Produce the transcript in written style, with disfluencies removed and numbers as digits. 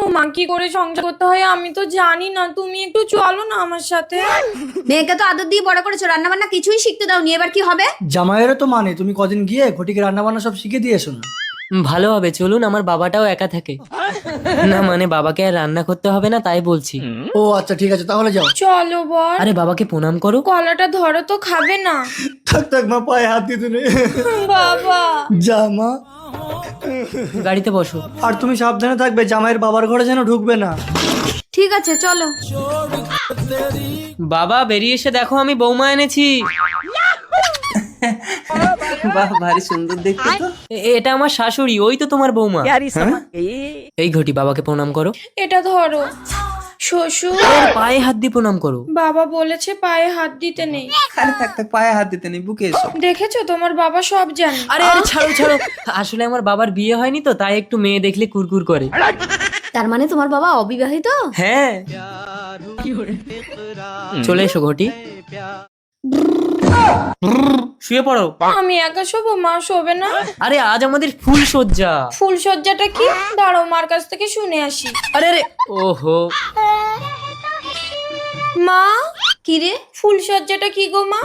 ও মা, কি করে সংসার করতে হয় আমি তো জানি না, তুমি একটু চলো না আমার সাথে। মেয়েকে তো আদর দিয়ে বড় করেছো, রান্না বান্না কিছুই শিখতে দাও নি, এবার কি হবে? জামাইয়েরও তো মানে তুমি কদিন গিয়ে ঘটিকে রান্না বান্না সব শিখে দিয়ে এসো না। ভালো হবে, চলুন, আমার বাবাটাও একা থাকে। না মানে বাবাকে আর রান্না করতে হবে না তাই বলছি। ও আচ্ছা ঠিক আছে, তাহলে যাও। চলো বল। আরে বাবাকে প্রণাম করো। কলাটা ধরো তো, খাবে না? থাক থাক মা, পায়ে হাত দিতে নেই। বাবা। যা মা। গাড়িতে বসো। আর তুমি সাবধানে থাকবে, জামাইয়ের বাবার ঘরে যেন ঢুকবে না। ঠিক আছে চলো। বাবা বেরিয়ে এসে দেখো আমি বৌমা এনেছি। বাহ, ভারী সুন্দর দেখতে তো। এটা আমার শাশুড়ি, ওই তো তোমার বৌমা। এই ঘটি, বাবাকে প্রণাম করো। এটা ধরো। শ্বশুর। ওর পায়ে হাত দিয়ে প্রণাম করো। বাবা বলেছে পায়ে হাত দিতে নেই। আরে থাক থাক, পায়ে হাত দিতে নেই, বুকে এসো। দেখেছো, তোমার বাবা সব জানে। আরে আরে ছাড়ো ছাড়ো, আসলে আমার বাবার বিয়ে হয়নি তো, তাই একটু মেয়ে দেখলে কুরকুর করে। তার মানে তোমার বাবা অবিবাহিত? হ্যাঁ। চলে এসো ঘটি। শুয়ে পড়ো। আমি একা শোবো, মা শোবে না? আরে আজ আমাদের ফুল সজ্জা। ফুলসজ্জাটা কি? দাঁড়াও, মার কাছ থেকে শুনে আসি। আরে আরে, ওহো। মা, কি রে? ফুলসজ্জাটা কি গো মা?